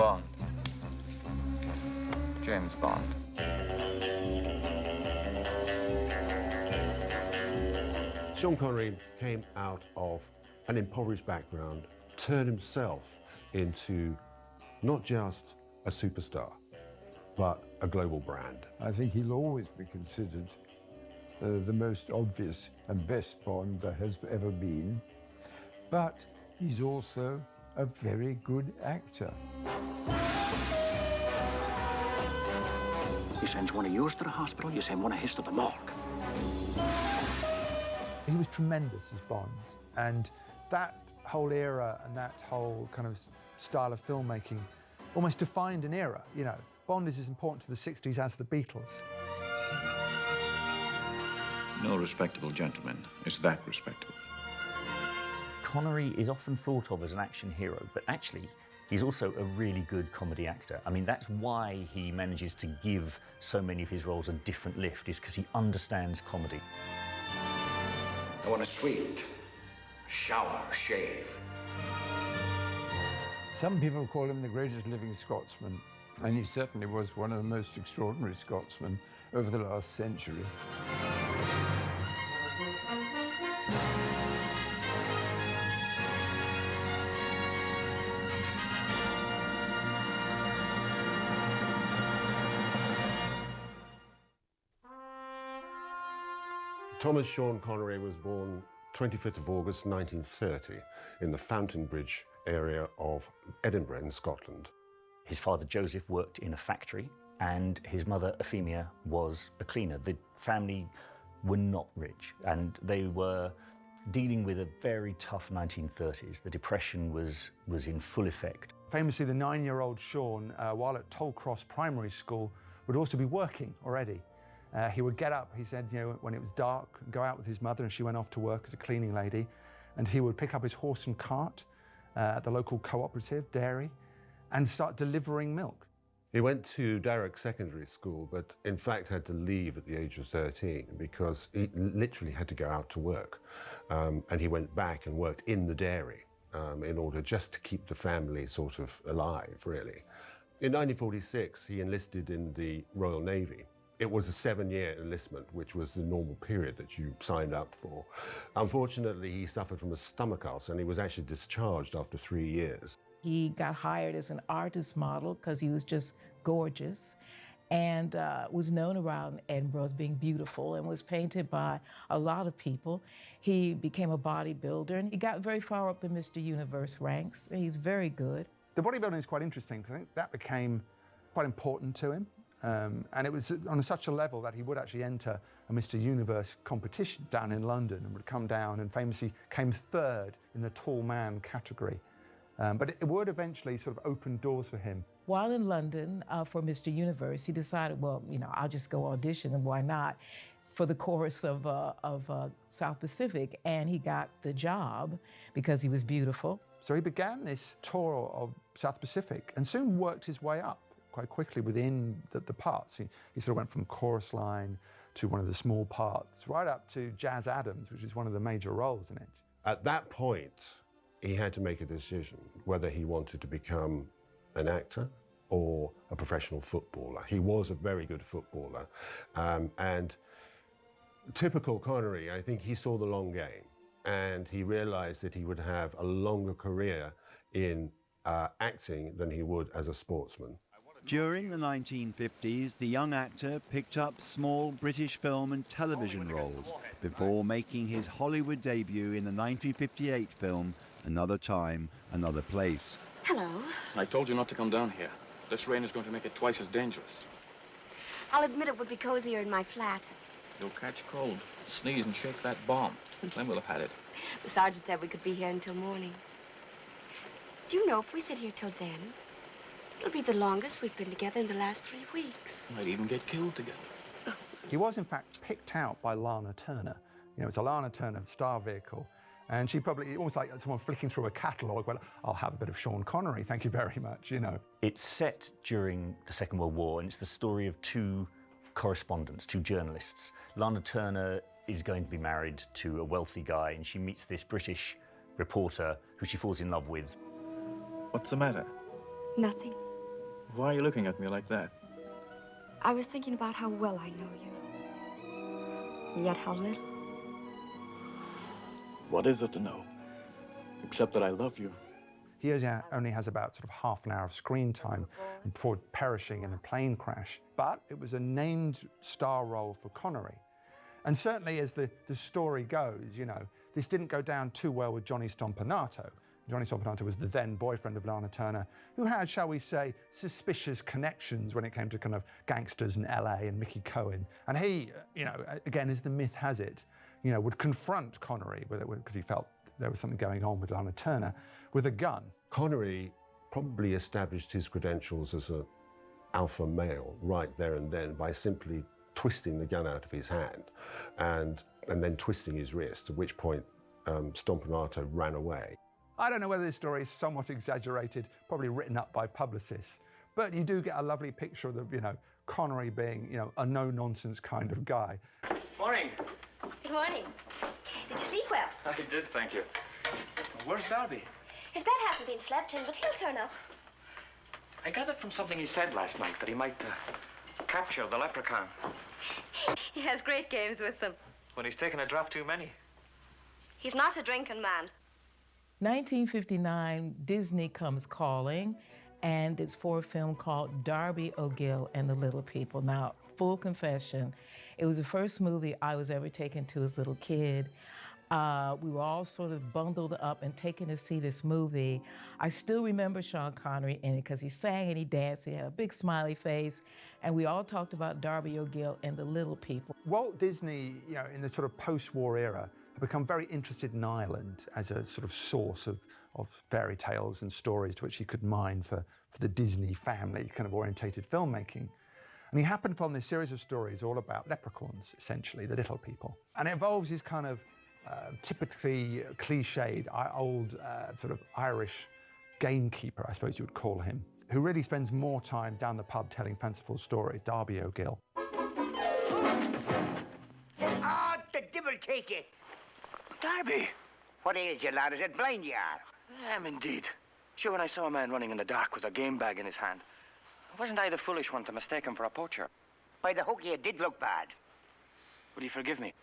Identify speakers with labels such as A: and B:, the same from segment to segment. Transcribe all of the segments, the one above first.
A: Bond. James Bond.
B: Sean Connery came out of an impoverished background, turned himself into not just a superstar, but a global brand.
C: I think he'll always be considered the most obvious and best Bond there has ever been. But he's also a very good actor.
D: You send one of yours to the hospital, you send one of his to the morgue.
E: He was tremendous as Bond, and that whole era and that whole kind of style of filmmaking almost defined an era, you know. Bond is as important to the 60s as the Beatles.
F: No respectable gentleman is that respectable.
G: Connery is often thought of as an action hero, but actually he's also a really good comedy actor. I mean, that's why he manages to give so many of his roles a different lift, is because he understands comedy.
D: I want a suite, shower, shave.
C: Some people call him the greatest living Scotsman, and he certainly was one of the most extraordinary Scotsmen over the last century.
B: Thomas Sean Connery was born 25th of August 1930 in the Fountain Bridge area of Edinburgh in Scotland.
G: His father Joseph worked in a factory and his mother Euphemia was a cleaner. The family were not rich and they were dealing with a very tough 1930s. The Depression was in full effect.
E: Famously, the 9-year-old Sean, while at Tollcross Primary School, would also be working already. He would get up, he said, you know, when it was dark, go out with his mother, and she went off to work as a cleaning lady, and he would pick up his horse and cart at the local cooperative dairy and start delivering milk.
B: He went to Darrock Secondary School, but in fact had to leave at the age of 13 because he literally had to go out to work. And he went back and worked in the dairy in order just to keep the family sort of alive, really. In 1946, he enlisted in the Royal Navy. It was a 7-year enlistment, which was the normal period that you signed up for. Unfortunately, he suffered from a stomach ulcer and he was actually discharged after 3 years.
H: He got hired as an artist model because he was just gorgeous and was known around Edinburgh as being beautiful and was painted by a lot of people. He became a bodybuilder and he got very far up the Mr. Universe ranks. He's very good.
E: The bodybuilding is quite interesting because I think that became quite important to him. And it was on such a level that he would actually enter a Mr. Universe competition down in London and would come down and famously came third in the tall man category. But it would eventually sort of open doors for him.
H: While in London for Mr. Universe, he decided, well, you know, I'll just go audition, and why not, for the chorus of South Pacific. And he got the job because he was beautiful.
E: So he began this tour of South Pacific and soon worked his way up quite quickly within the parts. He sort of went from chorus line to one of the small parts, right up to Jazz Adams, which is one of the major roles in it.
B: At that point, he had to make a decision whether he wanted to become an actor or a professional footballer. He was a very good footballer. And typical Connery, I think he saw the long game and he realized that he would have a longer career in acting than he would as a sportsman.
I: During the 1950s, the young actor picked up small British film and television roles before making his Hollywood debut in the 1958 film Another Time, Another Place.
J: Hello.
F: I told you not to come down here. This rain is going to make it twice as dangerous.
J: I'll admit it would be cozier in my flat.
F: You'll catch cold, sneeze and shake that bomb. Then we'll have had it.
J: The sergeant said we could be here until morning. Do you know, if we sit here till then, it'll be the longest we've been together in the last 3 weeks.
F: Might even get killed together.
E: He was, in fact, picked out by Lana Turner. You know, it's a Lana Turner star vehicle. And she probably, almost like someone flicking through a catalogue, well, I'll have a bit of Sean Connery, thank you very much, you know.
G: It's set during the Second World War, and it's the story of two correspondents, two journalists. Lana Turner is going to be married to a wealthy guy, and she meets this British reporter who she falls in love with.
F: What's the matter?
J: Nothing.
F: Why are you looking at me like that?
J: I was thinking about how well I know you. And yet how little.
F: What is it to know? Except that I love you.
E: He only has about sort of half an hour of screen time before perishing in a plane crash. But it was a named star role for Connery. And certainly as the story goes, you know, this didn't go down too well with Johnny Stompanato. Johnny Stompanato was the then boyfriend of Lana Turner, who had, shall we say, suspicious connections when it came to kind of gangsters in LA and Mickey Cohen. And he, you know, again, as the myth has it, you know, would confront Connery because he felt there was something going on with Lana Turner with a gun.
B: Connery probably established his credentials as an alpha male right there and then by simply twisting the gun out of his hand and then twisting his wrist, at which point Stompanato ran away.
E: I don't know whether this story is somewhat exaggerated, probably written up by publicists, but you do get a lovely picture of the, you know, Connery being, you know, a no-nonsense kind of guy.
F: Morning.
J: Good morning. Did you sleep well?
F: I did, thank you. Where's Darby?
J: His bed hasn't been slept in, but he'll turn up.
F: I gathered from something he said last night that he might capture the leprechaun.
J: He has great games with them.
F: When he's taken a drop too many.
J: He's not a drinking man.
H: 1959, Disney comes calling, and it's for a film called Darby O'Gill and the Little People. Now, full confession, it was the first movie I was ever taken to as a little kid. We were all sort of bundled up and taken to see this movie. I still remember Sean Connery in it because he sang and he danced. He had a big smiley face, and we all talked about Darby O'Gill and the Little People.
E: Walt Disney, you know, in the sort of post-war era, had become very interested in Ireland as a sort of source of fairy tales and stories to which he could mine for the Disney family kind of orientated filmmaking. And he happened upon this series of stories all about leprechauns, essentially, the little people. And it involves his kind of typically cliched, old sort of Irish gamekeeper, I suppose you would call him, who really spends more time down the pub telling fanciful stories, Darby O'Gill.
A: Ah, the devil take it! Darby! What ails you, lad? Is it blind you are?
D: I am indeed. Sure, when I saw a man running in the dark with a game bag in his hand, wasn't I the foolish one to mistake him for a poacher?
A: Why, the hook you did look bad.
D: Will you forgive me?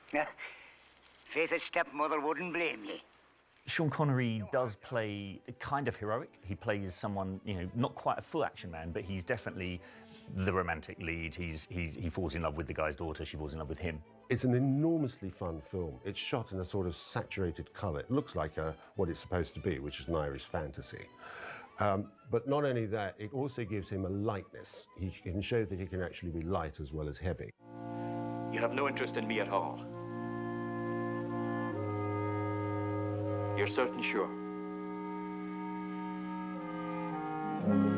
A: Faith, a stepmother wouldn't blame you.
G: Sean Connery does play kind of heroic. He plays someone, you know, not quite a full action man, but he's definitely the romantic lead. He falls in love with the guy's daughter, she falls in love with him.
B: It's an enormously fun film. It's shot in a sort of saturated colour. It looks like what it's supposed to be, which is an Irish fantasy. But not only that, it also gives him a lightness. He can show that he can actually be light as well as heavy.
D: You have no interest in me at all. You're certain sure?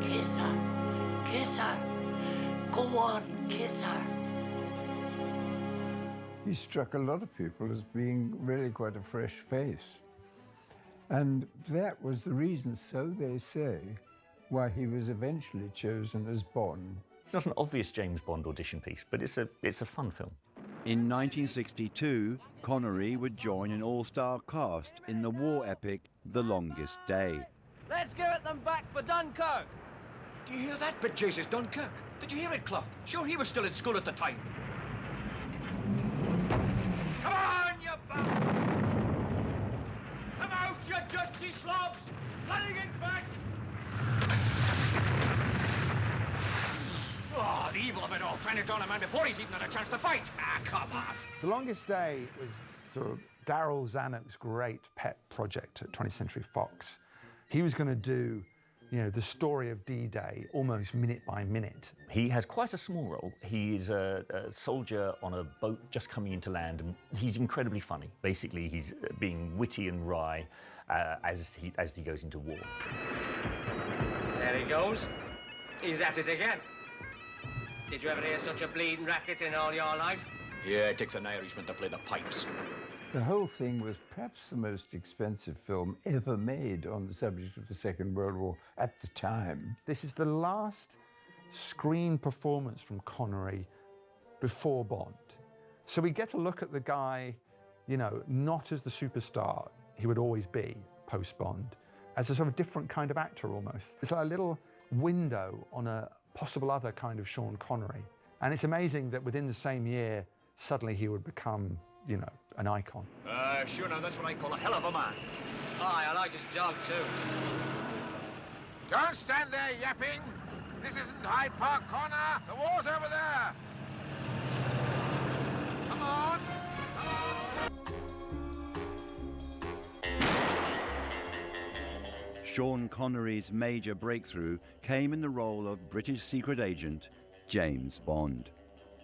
A: Kiss her. Kiss her. Go on, kiss her.
C: He struck a lot of people as being really quite a fresh face. And that was the reason, so they say, why he was eventually chosen as Bond.
G: It's not an obvious James Bond audition piece, but it's a fun film.
I: In 1962, Connery would join an all-star cast in the war epic The Longest Day.
K: Let's give it them back for Dunkirk.
D: Do you hear that? But Jesus, Dunkirk. Did you hear it, Clough? Sure, he was still at school at the time.
K: Come on, you bastard! Come out, you dusty slobs! Running it back!
D: Oh, the evil of it all, trying to down a man before he's even had a chance to fight. Ah, come on.
E: The Longest Day was sort of Daryl Zanuck's great pet project at 20th Century Fox. He was going to do, you know, the story of D-Day almost minute by minute.
G: He has quite a small role. He's a soldier on a boat just coming into land, and he's incredibly funny. Basically, he's being witty and wry as he goes into war.
K: There he goes. He's at it again. Did you ever hear such a bleeding racket in all your life?
D: Yeah, it takes an Irishman to play the pipes.
C: The whole thing was perhaps the most expensive film ever made on the subject of the Second World War at the time.
E: This is the last screen performance from Connery before Bond. So we get to look at the guy, you know, not as the superstar he would always be post-Bond, as a sort of different kind of actor almost. It's like a little window on a possible other kind of Sean Connery. And it's amazing that within the same year, suddenly he would become, you know, an icon.
F: Sure, now that's what I call a hell of a man. Aye, I like his dog, too.
L: Don't stand there yapping. This isn't Hyde Park Corner. The war's over there. Come on.
I: Sean Connery's major breakthrough came in the role of British secret agent James Bond.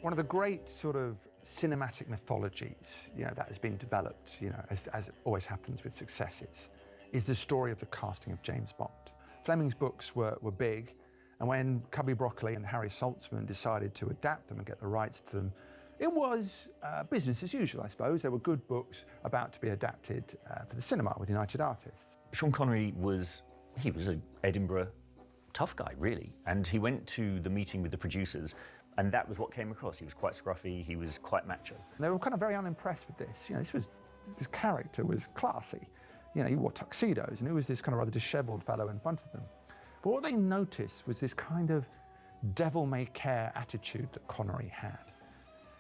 E: One of the great sort of cinematic mythologies, you know, that has been developed, you know, as it always happens with successes, is the story of the casting of James Bond. Fleming's books were big, and when Cubby Broccoli and Harry Saltzman decided to adapt them and get the rights to them, it was business as usual, I suppose. There were good books about to be adapted for the cinema with United Artists.
G: Sean Connery was an Edinburgh tough guy, really, and he went to the meeting with the producers, and that was what came across. He was quite scruffy, he was quite macho.
E: And they were kind of very unimpressed with this. You know, this character was classy. You know, he wore tuxedos, and he was this kind of rather dishevelled fellow in front of them. But what they noticed was this kind of devil-may-care attitude that Connery had.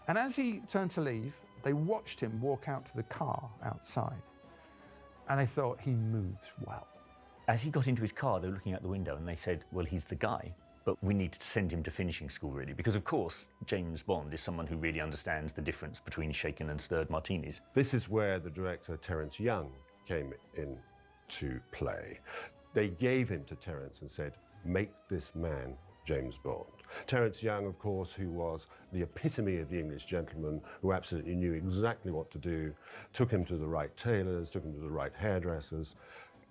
E: And as he turned to leave, they watched him walk out to the car outside, and they thought, he moves well.
G: As he got into his car, they were looking out the window, and they said, well, he's the guy, but we need to send him to finishing school, really, because, of course, James Bond is someone who really understands the difference between shaken and stirred martinis.
B: This is where the director, Terence Young, came into play. They gave him to Terence and said, make this man James Bond. Terence Young, of course, who was the epitome of the English gentleman, who absolutely knew exactly what to do, took him to the right tailors, took him to the right hairdressers,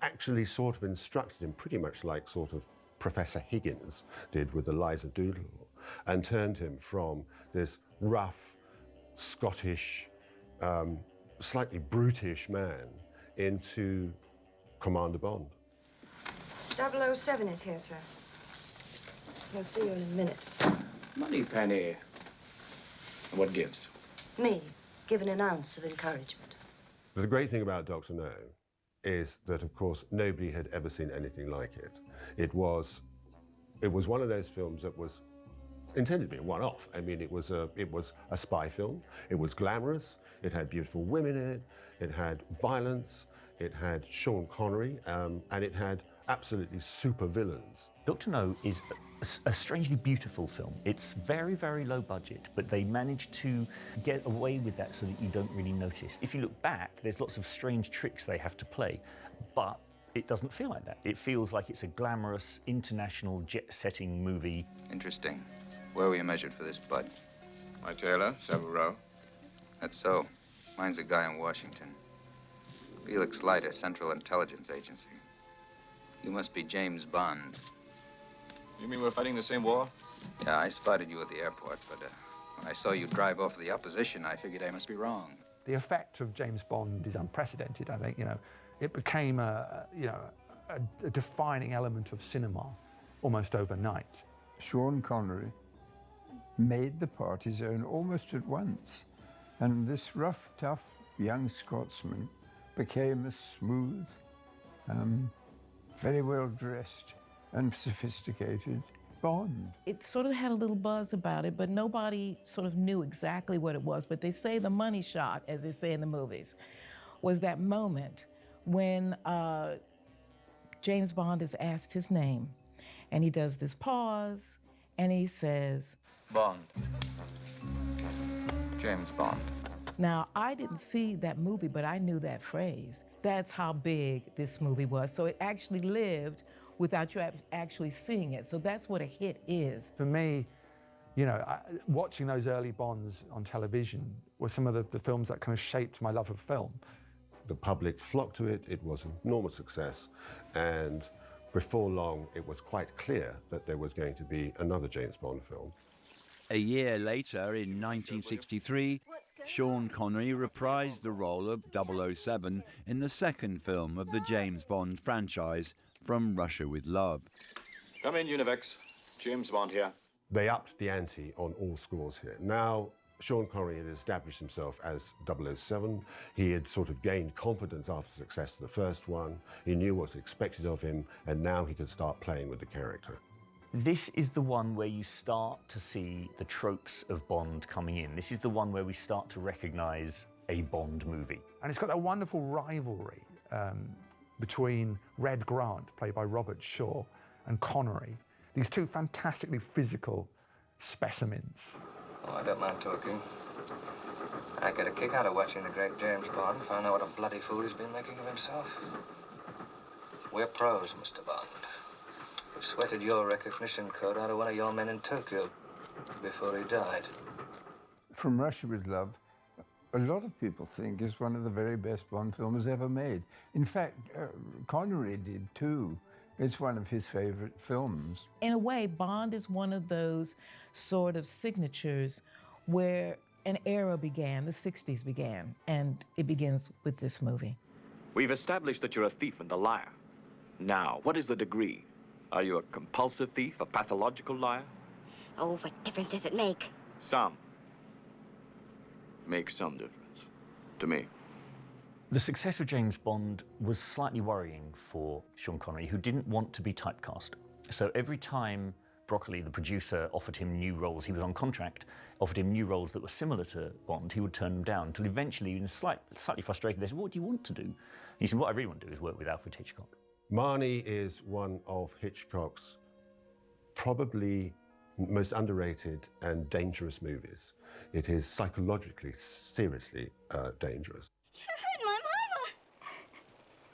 B: actually sort of instructed him pretty much like sort of Professor Higgins did with Eliza Doolittle, and turned him from this rough, Scottish, slightly brutish man into Commander Bond.
M: 007 is here, sir. He'll see you in a minute.
F: Money penny. What gives?
M: Me, given an ounce of encouragement.
B: But the great thing about Dr. No is that, of course, nobody had ever seen anything like it. It was one of those films that was intended to be a one-off. I mean, it was a spy film. It was glamorous. It had beautiful women in it. It had violence. It had Sean Connery, and it had absolutely super villains.
G: Dr. No is a strangely beautiful film. It's very, very low budget, but they managed to get away with that so that you don't really notice. If you look back, there's lots of strange tricks they have to play, but it doesn't feel like that. It feels like it's a glamorous, international, jet-setting movie.
N: Interesting. Where were you measured for this, bud?
L: My tailor, Savile Row.
N: That's so. Mine's a guy in Washington. Felix Leiter, Central Intelligence Agency. You must be James Bond.
L: You mean we're fighting the same war?
N: Yeah, I spotted you at the airport, but when I saw you drive off the opposition, I figured I must be wrong.
E: The effect of James Bond is unprecedented, I think. You know, it became a defining element of cinema almost overnight.
C: Sean Connery made the part his own almost at once, and this rough, tough young Scotsman became a smooth, very well dressed and sophisticated Bond.
H: It sort of had a little buzz about it, but nobody sort of knew exactly what it was. But they say the money shot, as they say in the movies, was that moment when James Bond is asked his name, and he does this pause, and he says,
F: Bond. James Bond.
H: Now, I didn't see that movie, but I knew that phrase. That's how big this movie was. So it actually lived without you actually seeing it. So that's what a hit is.
E: For me, you know, watching those early Bonds on television were some of the films that kind of shaped my love of film.
B: The public flocked to it. It was an enormous success. And before long, it was quite clear that there was going to be another James Bond film.
I: A year later, in 1963, Sean Connery reprised the role of 007 in the second film of the James Bond franchise, From Russia with Love.
L: Come in, Univex. James Bond here.
B: They upped the ante on all scores here. Now, Sean Connery had established himself as 007. He had sort of gained confidence after the success of the first one. He knew what was expected of him, and now he could start playing with the character.
G: This is the one where you start to see the tropes of Bond coming in. This is the one where we start to recognise a Bond movie.
E: And it's got a wonderful rivalry between Red Grant, played by Robert Shaw, and Connery. These two fantastically physical specimens.
K: Oh, I don't mind talking. I get a kick out of watching the great James Bond find out what a bloody fool he's been making of himself. We're pros, Mr. Bond. We sweated your recognition code out of one of your men in Tokyo before he died.
C: From Russia with Love, a lot of people think is one of the very best Bond films ever made. In fact, Connery did too. It's one of his favorite films.
H: In a way, Bond is one of those sort of signatures where an era began, the 60s began, and it begins with this movie.
O: We've established that you're a thief and a liar. Now, what is the degree? Are you a compulsive thief, a pathological liar?
J: Oh, what difference does it make?
O: Some. Makes some difference. To me.
G: The success of James Bond was slightly worrying for Sean Connery, who didn't want to be typecast. So every time Broccoli, the producer, offered him new roles, he was on contract, offered him new roles that were similar to Bond, he would turn them down, until eventually, in slightly frustrated, they said, what do you want to do? And he said, what I really want to do is work with Alfred Hitchcock.
B: Marnie is one of Hitchcock's probably most underrated and dangerous movies. It is psychologically, seriously dangerous.
P: You hurt my mama.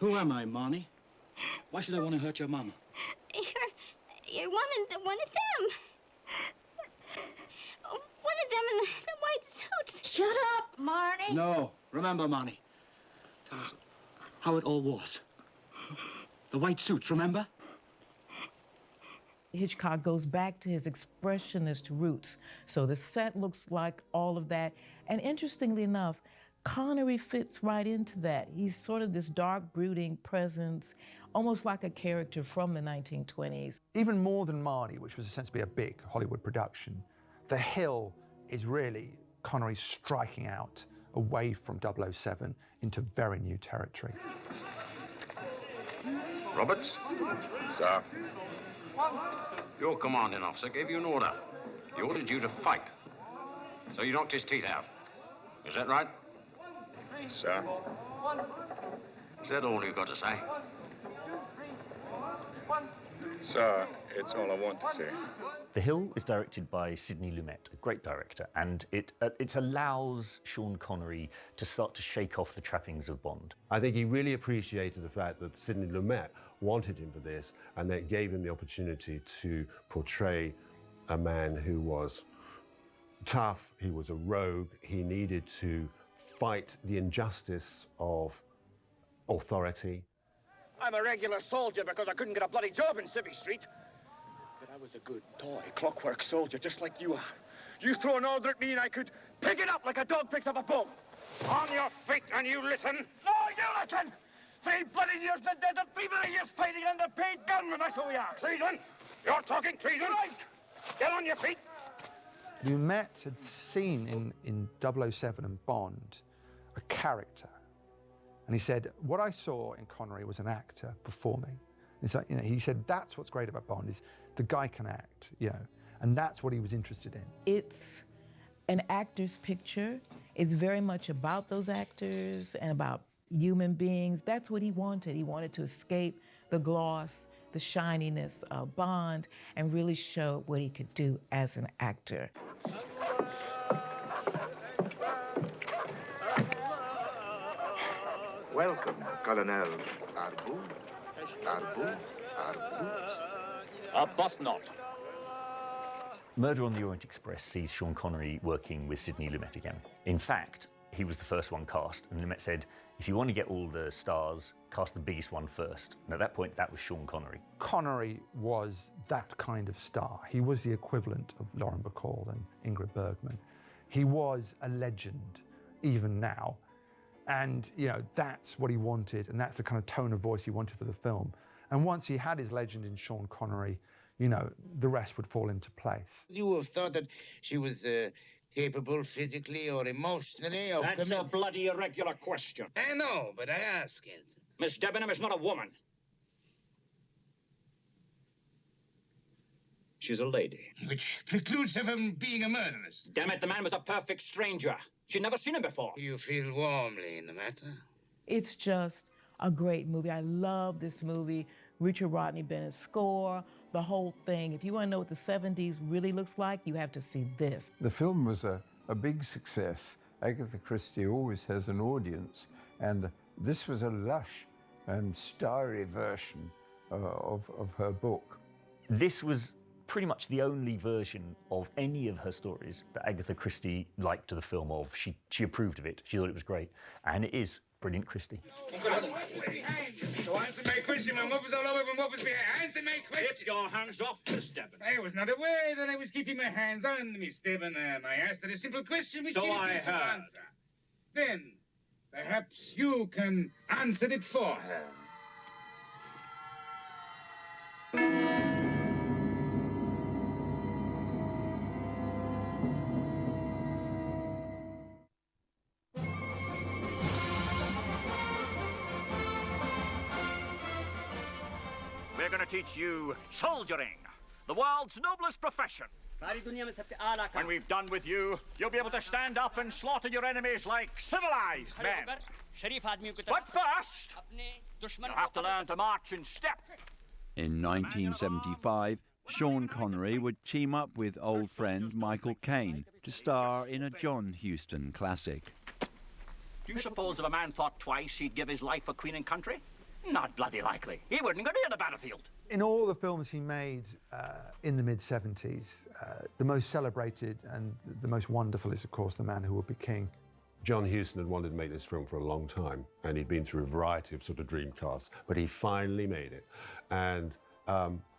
Q: Who am I, Marnie? Why should I want to hurt your mama?
P: You're one of them. One of them in the white suit.
M: Shut up, Marnie.
Q: No. Remember, Marnie. Tell us how it all was. The white suits, remember?
H: Hitchcock goes back to his expressionist roots. So the set looks like all of that. And interestingly enough, Connery fits right into that. He's sort of this dark, brooding presence, almost like a character from the 1920s.
E: Even more than Marnie, which was essentially a big Hollywood production, The Hill is really Connery striking out away from 007 into very new territory.
L: Roberts?
N: Sir.
L: Your commanding officer gave you an order. He ordered you to fight. So you knocked his teeth out. Is that right?
N: Sir.
L: Is that all you've got to say?
N: Sir, it's all I want to say.
G: The Hill is directed by Sidney Lumet, a great director, and it allows Sean Connery to start to shake off the trappings of Bond.
B: I think he really appreciated the fact that Sidney Lumet wanted him for this, and that gave him the opportunity to portray a man who was tough, he was a rogue, he needed to fight the injustice of authority.
R: I'm a regular soldier because I couldn't get a bloody job in Civvy Street. But I was a good toy, clockwork soldier, just like you are. You throw an order at me and I could pick it up like a dog picks up a bone.
L: On your feet and you listen.
R: No, you listen! 3 bloody years in the desert, 3 bloody years fighting under paid gunmen, that's who we are.
L: Treason? You're talking treason?
R: Right!
L: Get on your feet.
E: Lumet had seen in 007 and Bond a character. And he said, what I saw in Connery was an actor performing. It's like, he said, that's what's great about Bond, is the guy can act, and that's what he was interested in.
H: It's an actor's picture. It's very much about those actors and about human beings. That's what he wanted. He wanted to escape the gloss, the shininess of Bond, and really show what he could do as an actor.
A: Welcome, Colonel Arbu.
L: A bus not.
G: Murder on the Orient Express sees Sean Connery working with Sidney Lumet again. In fact, he was the first one cast, and Lumet said, if you want to get all the stars, cast the biggest one first. And at that point, that was Sean Connery.
E: Connery was that kind of star. He was the equivalent of Lauren Bacall and Ingrid Bergman. He was a legend, even now. And, that's what he wanted, and that's the kind of tone of voice he wanted for the film. And once he had his legend in Sean Connery, the rest would fall into place.
A: You have thought that she was capable physically or emotionally of...
F: That's a bloody irregular question.
A: I know, but I ask it.
F: Miss Debenham is not a woman.
O: She's a lady.
A: Which precludes her from being a murderess.
O: Damn it, the man was a perfect stranger. She'd never seen him before.
A: You feel warmly in the matter?
H: It's just a great movie. I love this movie. Richard Rodney Bennett's score, the whole thing. If you want to know what the 70s really looks like, you have to see this.
C: The film was a big success. Agatha Christie always has an audience, and this was a lush and starry version of her book.
G: This was pretty much the only version of any of her stories that Agatha Christie liked to the film of. She approved of it. She thought it was great. And it is brilliant Christie.
A: So answer my question, man. What was all over and what was behind? Answer my question.
O: Get your hands off me, Stebbin.
A: I was not aware that I was keeping my hands on me, Stephen. I asked her a simple question which
O: So
A: she
O: I
A: refused to
O: heard.
A: answer. Then, perhaps you can answer it for her.
O: We're going to teach you soldiering, the world's noblest profession. When we've done with you, you'll be able to stand up and slaughter your enemies like civilized men. But first, you'll have to learn to march in step.
I: In 1975, Sean Connery would team up with old friend Michael Caine to star in a John Huston classic.
O: Do you suppose if a man thought twice he'd give his life for Queen and country? Not bloody likely. He wouldn't go near the battlefield.
E: In all the films he made in the mid-70s, the most celebrated and the most wonderful is, of course, The Man Who Would Be King.
B: John Huston had wanted to make this film for a long time, and he'd been through a variety of sort of dream casts, but he finally made it. And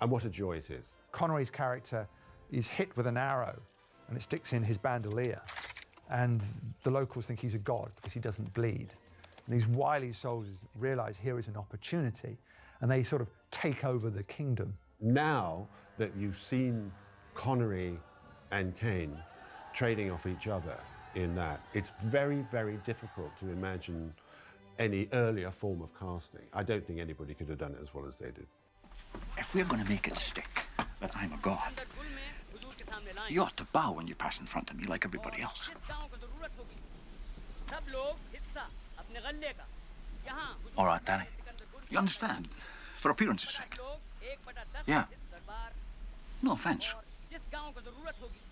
B: what a joy it is.
E: Connery's character is hit with an arrow, and it sticks in his bandolier. And the locals think he's a god because he doesn't bleed. And these wily soldiers realize here is an opportunity, and they sort of take over the kingdom.
B: Now that you've seen Connery and Caine trading off each other in that, it's very, very difficult to imagine any earlier form of casting. I don't think anybody could have done it as well as they did.
O: If we're going to make it stick that I'm a god, you ought to bow when you pass in front of me like everybody else. All right, Danny. You understand? For appearance's sake. Yeah. No offense.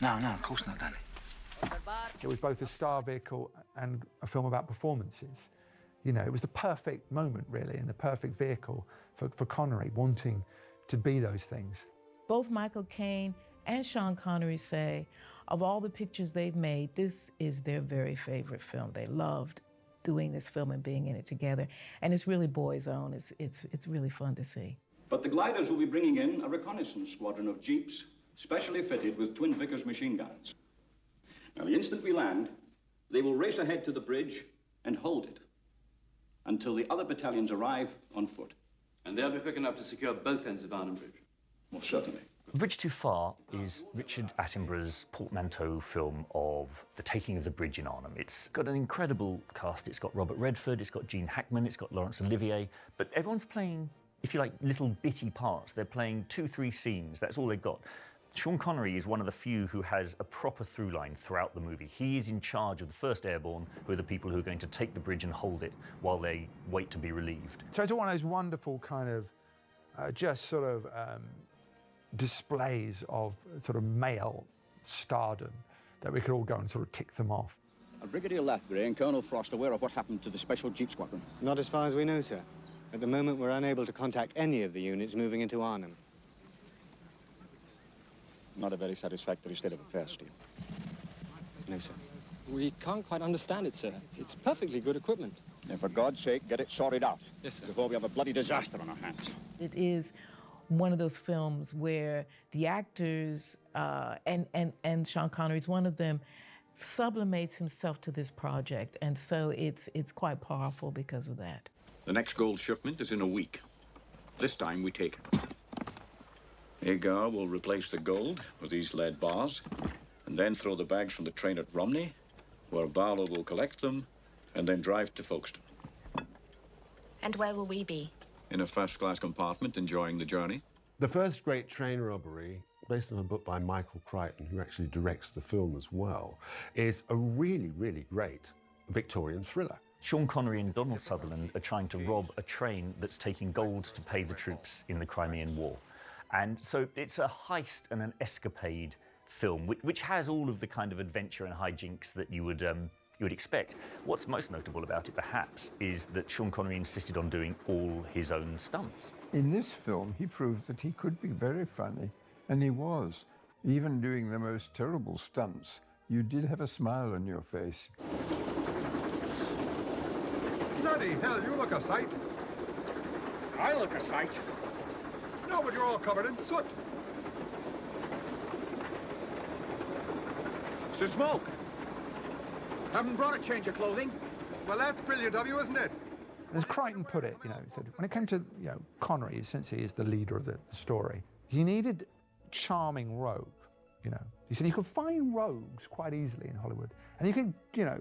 O: No, of course not, Danny.
E: It was both a star vehicle and a film about performances. You know, it was the perfect moment, really, and the perfect vehicle for Connery, wanting to be those things.
H: Both Michael Caine and Sean Connery say, of all the pictures they've made, this is their very favorite film. They loved doing this film and being in it together. And it's really boys' own. It's really fun to see.
S: But the gliders will be bringing in a reconnaissance squadron of jeeps, specially fitted with twin Vickers machine guns. Now, the instant we land, they will race ahead to the bridge and hold it until the other battalions arrive on foot.
T: And they'll be quick enough to secure both ends of Arnhem Bridge?
S: Most certainly.
G: Bridge Too Far is Richard Attenborough's portmanteau film of the taking of the bridge in Arnhem. It's got an incredible cast. It's got Robert Redford, it's got Gene Hackman, it's got Laurence Olivier, but everyone's playing, if you like, little bitty parts. They're playing 2-3 scenes, that's all they've got. Sean Connery is one of the few who has a proper through line throughout the movie. He is in charge of the 1st Airborne, who are the people who are going to take the bridge and hold it while they wait to be relieved.
E: So it's one of those wonderful kind of displays of sort of male stardom that we could all go and sort of tick them off.
T: Are Brigadier Lathbury and Colonel Frost aware of what happened to the Special Jeep Squadron?
U: Not as far as we know, sir. At the moment, we're unable to contact any of the units moving into Arnhem.
T: Not a very satisfactory state of affairs, Steve.
U: No, sir.
V: We can't quite understand it, sir. It's perfectly good equipment.
T: Then for God's sake, get it sorted out.
V: Yes, sir.
T: Before we have a bloody disaster on our hands.
H: It is one of those films where the actors, and Sean Connery is one of them, sublimates himself to this project. And so it's quite powerful because of that.
S: The next gold shipment is in a week. This time we take it. Agar will replace the gold with these lead bars, and then throw the bags from the train at Romney, where Barlow will collect them, and then drive to Folkestone.
W: And where will we be?
S: In a first-class compartment, enjoying the journey.
B: The first great train robbery based on a book by Michael Crichton, who actually directs the film as well, is a really, really great Victorian thriller.
G: Sean Connery and Donald Sutherland are trying to rob a train that's taking gold to pay the troops in the Crimean War. And so it's a heist and an escapade film, which has all of the kind of adventure and hijinks that you would expect. What's most notable about it, perhaps, is that Sean Connery insisted on doing all his own stunts.
C: In this film, he proved that he could be very funny, and he was. Even doing the most terrible stunts, you did have a smile on your face.
D: Bloody hell, you look a sight.
O: I look a sight.
D: No, but you're all covered in soot.
O: Sir Smoke. Haven't brought a change of clothing.
D: Well, that's brilliant of you, isn't it?
E: As Crichton put it, he said, when it came to Connery, since he is the leader of the story, he needed charming rogue. He said you could find rogues quite easily in Hollywood, and you can,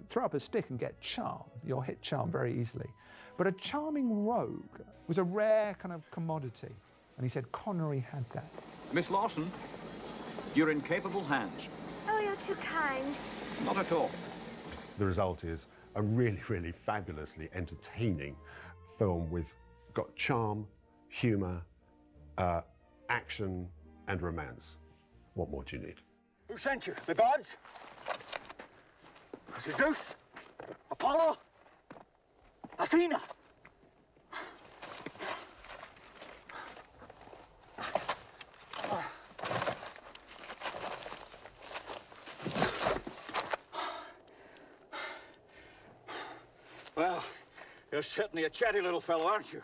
E: throw up a stick and get charm. You'll hit charm very easily. But a charming rogue was a rare kind of commodity, and he said Connery had that.
S: Miss Lawson, you're in capable hands.
P: Oh, you're too kind.
S: Not at all.
B: The result is a really, really fabulously entertaining film with got charm, humour, action, and romance. What more do you need?
R: Who sent you? The gods? Was it Zeus? Apollo? Athena? Well, you're certainly a chatty little fellow, aren't you?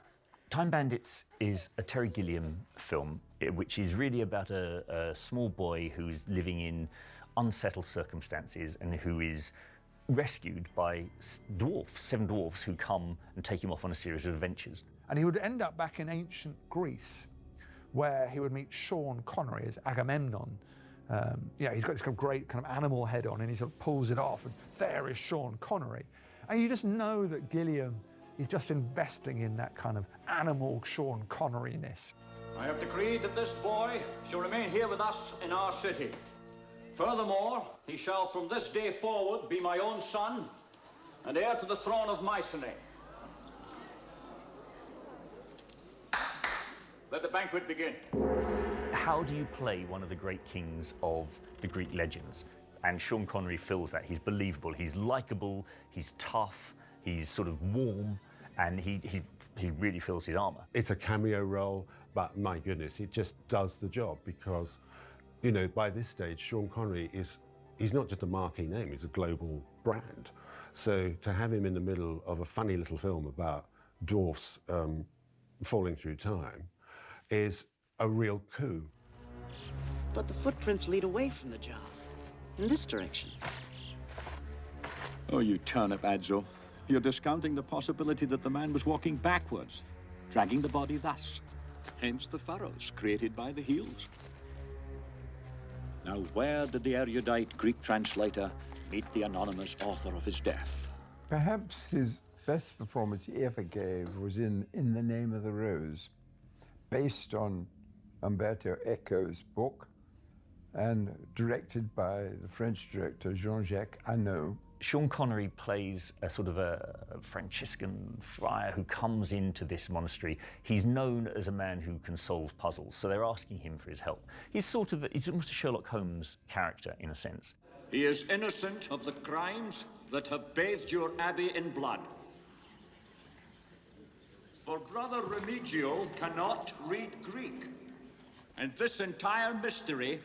G: Time Bandits is a Terry Gilliam film, which is really about a small boy who's living in unsettled circumstances and who is rescued by dwarfs, 7 dwarfs, who come and take him off on a series of adventures.
E: And he would end up back in ancient Greece, where he would meet Sean Connery as Agamemnon. He's got this kind of great kind of animal head on, and he sort of pulls it off, and there is Sean Connery. And you just know that Gilliam is just investing in that kind of animal Sean Connery-ness.
O: I have decreed that this boy shall remain here with us in our city. Furthermore, he shall from this day forward be my own son and heir to the throne of Mycenae. Let the banquet begin.
G: How do you play one of the great kings of the Greek legends? And Sean Connery fills that. He's believable, he's likable, he's tough, he's sort of warm, and he really fills his armour.
B: It's a cameo role, but my goodness, it just does the job because, by this stage, Sean Connery he's not just a marquee name, he's a global brand. So to have him in the middle of a funny little film about dwarfs falling through time is a real coup.
J: But the footprints lead away from the job, in this direction.
S: Oh, you turnip, Adzo. You're discounting the possibility that the man was walking backwards, dragging the body thus. Hence the furrows created by the heels. Now, where did the erudite Greek translator meet the anonymous author of his death?
C: Perhaps his best performance he ever gave was in The Name of the Rose, based on Umberto Eco's book and directed by the French director Jean-Jacques Annaud.
G: Sean Connery plays a sort of a Franciscan friar who comes into this monastery. He's known as a man who can solve puzzles, so they're asking him for his help. He's almost a Sherlock Holmes character, in a sense.
O: He is innocent of the crimes that have bathed your abbey in blood. For Brother Remigio cannot read Greek. And this entire mystery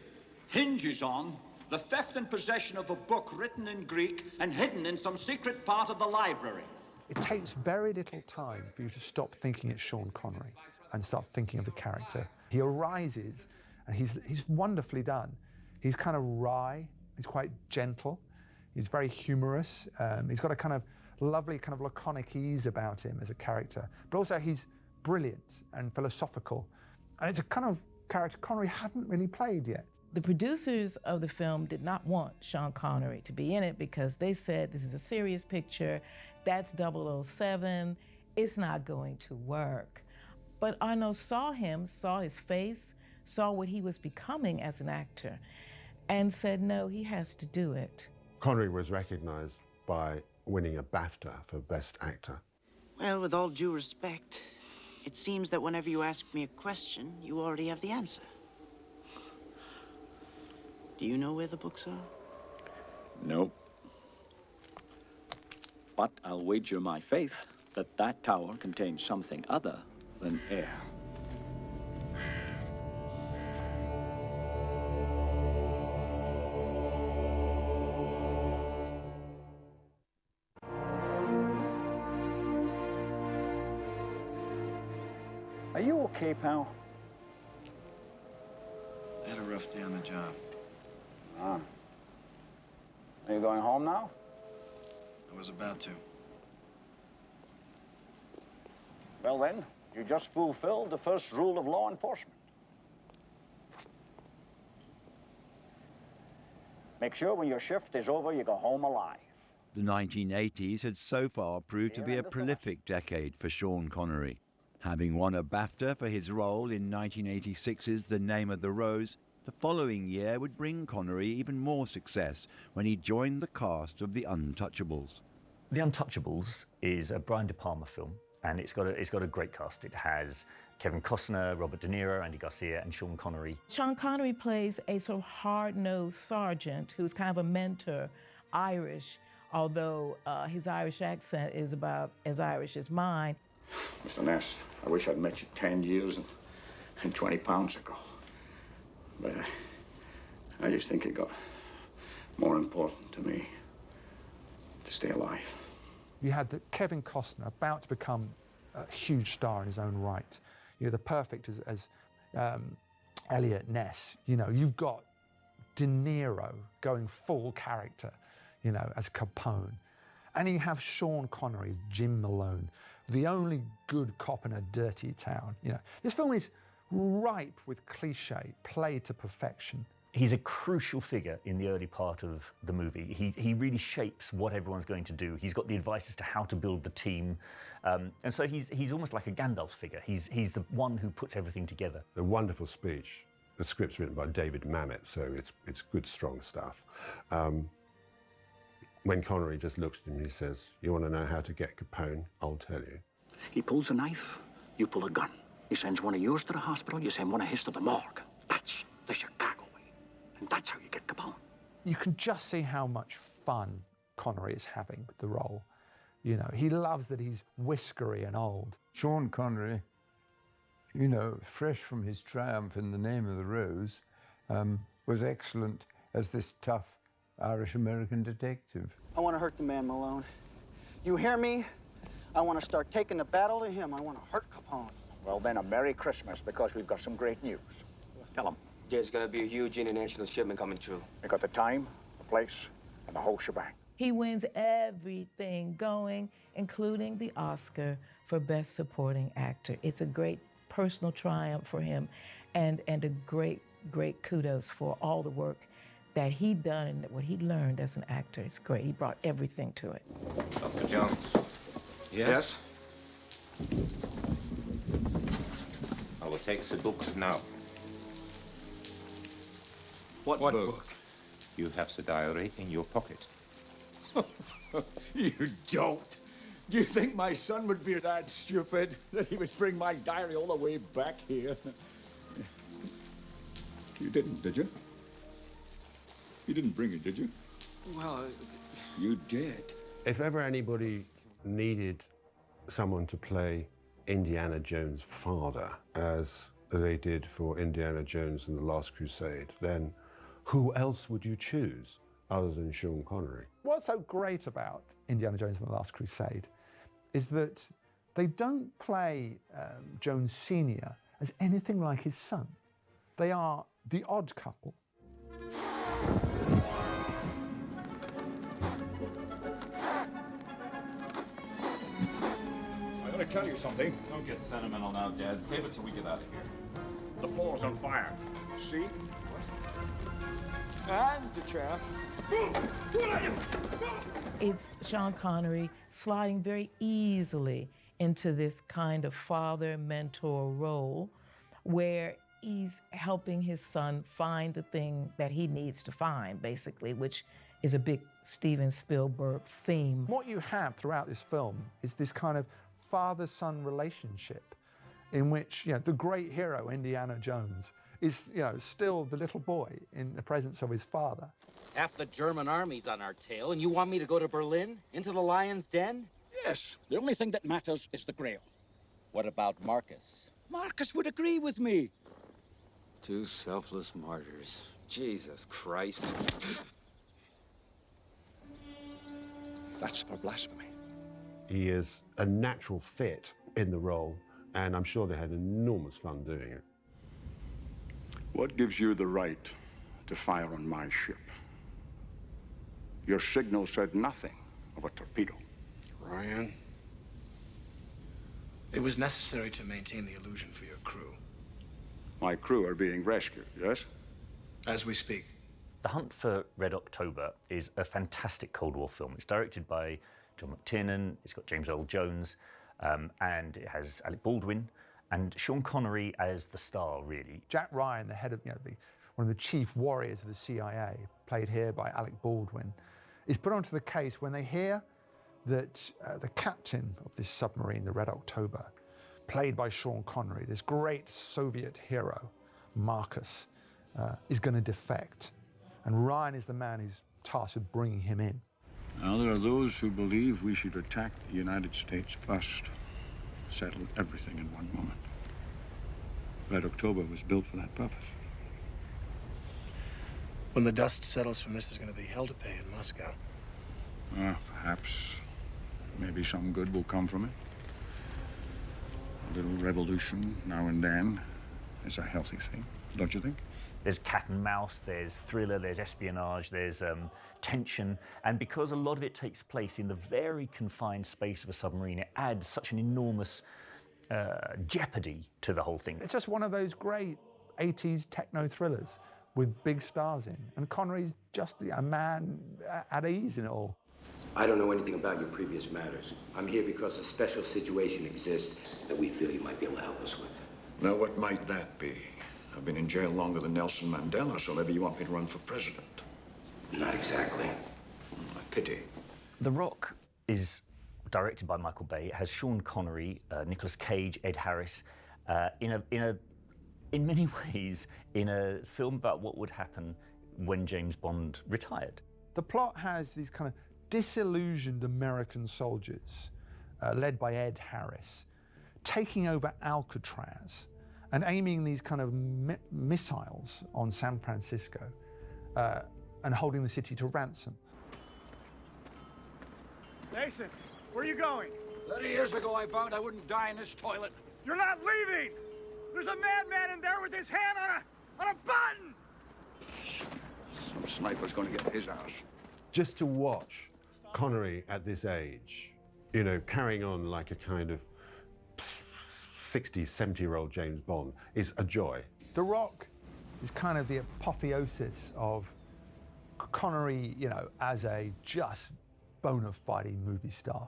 O: hinges on the theft and possession of a book written in Greek and hidden in some secret part of the library.
E: It takes very little time for you to stop thinking it's Sean Connery and start thinking of the character. He arises, and he's wonderfully done. He's kind of wry, he's quite gentle, he's very humorous, he's got a kind of lovely kind of laconic ease about him as a character, but also he's brilliant and philosophical, and it's a kind of character Connery hadn't really played yet.
H: The producers of the film did not want Sean Connery to be in it because they said this is a serious picture, that's 007, it's not going to work. But Arnaud saw his face, saw what he was becoming as an actor, and said, no, he has to do it.
B: Connery was recognized by winning a BAFTA for Best Actor.
J: Well, with all due respect, it seems that whenever you ask me a question, you already have the answer. Do you know where the books are?
S: No. But I'll wager my faith that that tower contains something other than air. Are you okay, pal?
U: I had a rough day on the job.
S: Ah. Are you going home now?
U: I was about to.
S: Well then, you just fulfilled the first rule of law enforcement. Make sure when your shift is over, you go home alive.
I: The 1980s had so far proved to be a prolific decade for Sean Connery. Having won a BAFTA for his role in 1986's The Name of the Rose, the following year would bring Connery even more success when he joined the cast of The Untouchables.
G: The Untouchables is a Brian De Palma film, and it's got a great cast. It has Kevin Costner, Robert De Niro, Andy Garcia, and Sean Connery.
H: Sean Connery plays a sort of hard-nosed sergeant who's kind of a mentor, Irish, although his Irish accent is about as Irish as mine.
S: Mr. Ness, I wish I'd met you 10 years and 20 pounds ago. But I just think it got more important to me to stay alive.
E: You had Kevin Costner about to become a huge star in his own right. You know, the perfect as Elliot Ness. You know, you've got De Niro going full character, you know, as Capone. And you have Sean Connery as Jim Malone, the only good cop in a dirty town. You know, this film is ripe with cliche, played to perfection.
G: He's a crucial figure in the early part of the movie. He really shapes what everyone's going to do. He's got the advice as to how to build the team. And so he's almost like a Gandalf figure. He's the one who puts everything together.
B: A wonderful speech. The script's written by David Mamet, so it's good, strong stuff. When Connery just looks at him, he says, "You want to know how to get Capone? I'll tell you."
S: He pulls a knife, you pull a gun. He sends one of yours to the hospital, you send one of his to the morgue. That's the Chicago way. And that's how you get Capone.
E: You can just see how much fun Connery is having with the role. You know, he loves that he's whiskery and old.
C: Sean Connery, you know, fresh from his triumph in The Name of the Rose, was excellent as this tough Irish-American detective.
K: I want to hurt the man, Malone. You hear me? I want to start taking the battle to him. I want to hurt Capone.
S: Well, then a Merry Christmas, because we've got some great news. Tell him.
M: There's gonna be a huge international shipment coming through.
S: We got the time, the place, and the whole shebang.
H: He wins everything going, including the Oscar for Best Supporting Actor. It's a great personal triumph for him and a great, great kudos for all the work that he'd done and what he learned as an actor. It's great. He brought everything to it.
M: Dr. Jones.
S: Yes?
M: I will take the book now.
S: What book?
M: You have the diary in your pocket.
O: You don't. Do you think my son would be that stupid that he would bring my diary all the way back here?
S: You didn't, did you? You didn't bring it, did you?
M: Well,
S: You did.
B: If ever anybody needed someone to play Indiana Jones' father, as they did for Indiana Jones and the Last Crusade, then who else would you choose other than Sean Connery?
E: What's so great about Indiana Jones and the Last Crusade is that they don't play Jones Sr. as anything like his son. They are the odd couple.
O: I gotta tell you something.
Q: Don't get sentimental now, Dad. Save it till we get out of here.
O: The floor's on fire. See? And the chair.
H: It's Sean Connery sliding very easily into this kind of father-mentor role where he's helping his son find the thing that he needs to find, basically, which is a big Steven Spielberg theme.
E: What you have throughout this film is this kind of father-son relationship in which, you know, the great hero, Indiana Jones, is, you know, still the little boy in the presence of his father.
F: Half the German army's on our tail, and you want me to go to Berlin? Into the lion's den?
T: Yes. The only thing that matters is the Grail.
F: What about Marcus?
T: Marcus would agree with me.
F: Two selfless martyrs. Jesus Christ.
T: That's for blasphemy.
B: He is a natural fit in the role, and I'm sure they had enormous fun doing it.
L: What gives you the right to fire on my ship? Your signal said nothing of a torpedo.
N: Ryan, it was necessary to maintain the illusion for your crew.
L: My crew are being rescued, yes?
N: As we speak.
G: The Hunt for Red October is a fantastic Cold War film. It's directed by John McTiernan, it's got James Earl Jones, and it has Alec Baldwin and Sean Connery as the star, really.
E: Jack Ryan, the head of, you know, one of the chief warriors of the CIA, played here by Alec Baldwin, is put onto the case when they hear that the captain of this submarine, the Red October, played by Sean Connery, this great Soviet hero, Marcus, is going to defect. And Ryan is the man who's tasked with bringing him in.
L: Now, there are those who believe we should attack the United States first, settle everything in one moment. Red October was built for that purpose.
N: When the dust settles from this, there's going to be hell to pay in Moscow.
L: Perhaps, maybe some good will come from it. A little revolution now and then is a healthy thing, don't you think?
G: There's cat and mouse, there's thriller, there's espionage, there's tension, and because a lot of it takes place in the very confined space of a submarine, it adds such an enormous jeopardy to the whole thing.
E: It's just one of those great 80s techno thrillers with big stars in, and Connery's just a man at ease in it all.
X: I don't know anything about your previous matters. I'm here because a special situation exists that we feel you might be able to help us with.
Y: Now, what might that be? I've been in jail longer than Nelson Mandela, so maybe you want me to run for president.
X: Not exactly.
Y: A pity.
G: The Rock is directed by Michael Bay. It has Sean Connery, Nicolas Cage, Ed Harris, in many ways, in a film about what would happen when James Bond retired.
E: The plot has these kind of disillusioned American soldiers, led by Ed Harris, taking over Alcatraz and aiming these kind of missiles on San Francisco and holding the city to ransom.
R: Mason, where are you going?
T: 30 years ago, I vowed I wouldn't die in this toilet.
R: You're not leaving! There's a madman in there with his hand on a button!
Y: Some sniper's going to get his ass.
B: Just to watch Connery at this age, you know, carrying on like a kind of 60, 70-year-old James Bond is a joy.
E: The Rock is kind of the apotheosis of Connery, you know, as a just bona fide movie star.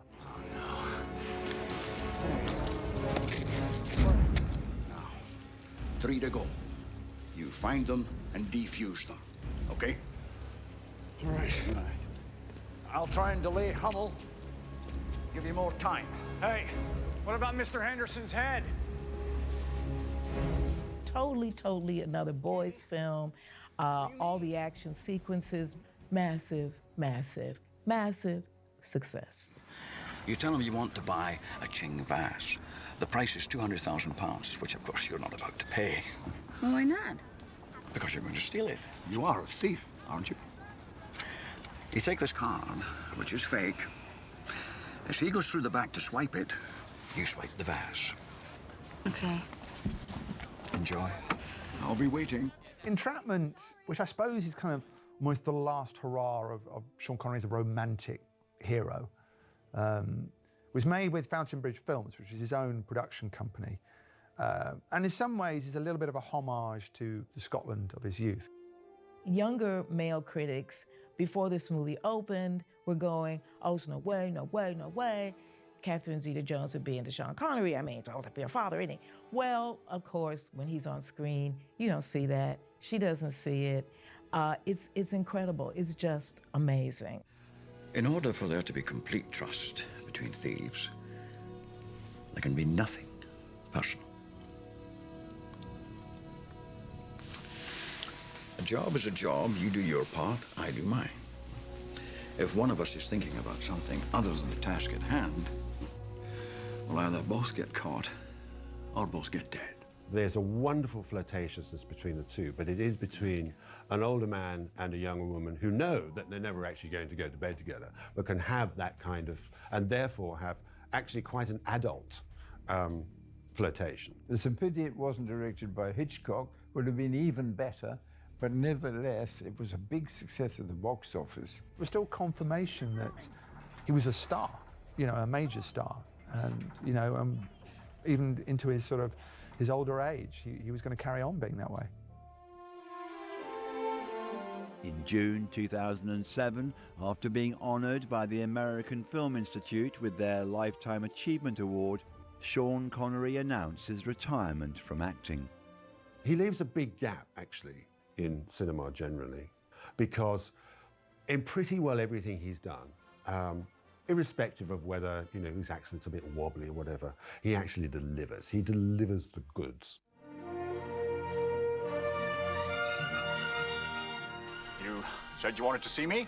T: Now, 3 to go. You find them and defuse them, okay?
N: All right.
T: I'll try and delay Hummel. Give you more time.
R: Hey, what about Mr. Henderson's head?
H: Totally another boys' film. All the action sequences, massive success.
T: You tell them you want to buy a Qing vase. The price is £200,000, which of course you're not about to pay.
Z: Well, why not?
T: Because you're going to steal it. You are a thief, aren't you? You take this card, which is fake. As he goes through the back to swipe it, you swipe the vase.
Z: Okay.
T: Enjoy. I'll be waiting.
E: Entrapment, which I suppose is kind of almost the last hurrah of Sean Connery as a romantic hero, was made with Fountain Bridge Films, which is his own production company. And in some ways is a little bit of a homage to the Scotland of his youth.
H: Younger male critics, before this movie opened, were going, oh, no way. Catherine Zeta-Jones would be into Sean Connery. I mean, told to be her father, isn't he? Well, of course, when he's on screen, you don't see that. She doesn't see it. It's incredible. It's just amazing.
T: In order for there to be complete trust between thieves, there can be nothing personal. A job is a job. You do your part, I do mine. If one of us is thinking about something other than the task at hand, we'll either both get caught or both get dead.
B: There's a wonderful flirtatiousness between the two, but it is between an older man and a younger woman who know that they're never actually going to go to bed together, but can have that kind of, and therefore have actually quite an adult flirtation.
C: It's a pity it wasn't directed by Hitchcock. Would have been even better. But nevertheless, it was a big success at the box office.
E: It was still confirmation that he was a star, you know, a major star. And, you know, even into his sort of, his older age, he was going to carry on being that way.
I: In June 2007, after being honoured by the American Film Institute with their Lifetime Achievement Award, Sean Connery announced his retirement from acting.
B: He leaves a big gap, actually, in cinema generally, because in pretty well everything he's done, irrespective of whether, you know, his accent's a bit wobbly or whatever, he actually delivers. He delivers the goods.
S: You said you wanted to see me?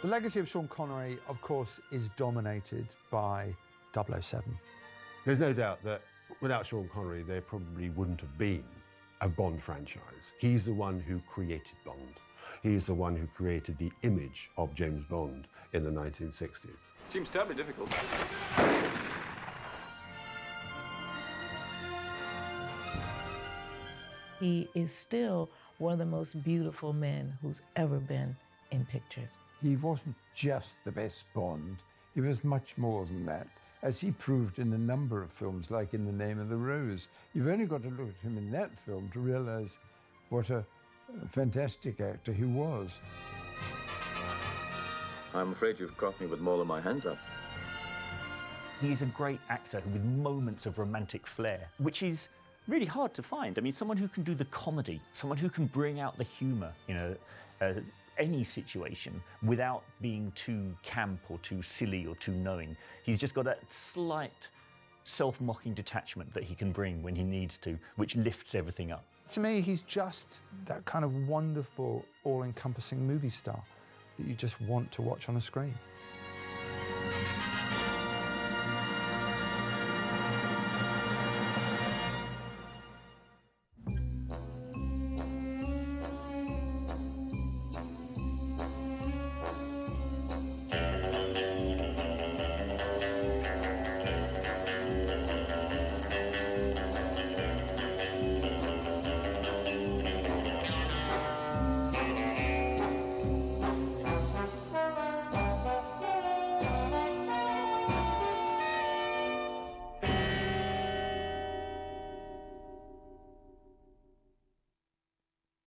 E: The legacy of Sean Connery, of course, is dominated by 007.
B: There's no doubt that without Sean Connery, there probably wouldn't have been a Bond franchise. He's the one who created Bond. He's the one who created the image of James Bond in the 1960s.
Q: Seems terribly difficult.
H: He is still one of the most beautiful men who's ever been in pictures.
C: He wasn't just the best Bond. He was much more than that, as he proved in a number of films, like In the Name of the Rose. You've only got to look at him in that film to realize what a fantastic actor he was.
A: I'm afraid you've caught me with more than my hands up.
G: He's a great actor with moments of romantic flair, which is really hard to find. I mean, someone who can do the comedy, someone who can bring out the humour, you know, any situation without being too camp or too silly or too knowing. He's just got that slight self-mocking detachment that he can bring when he needs to, which lifts everything up.
E: To me, he's just that kind of wonderful, all-encompassing movie star that you just want to watch on a screen.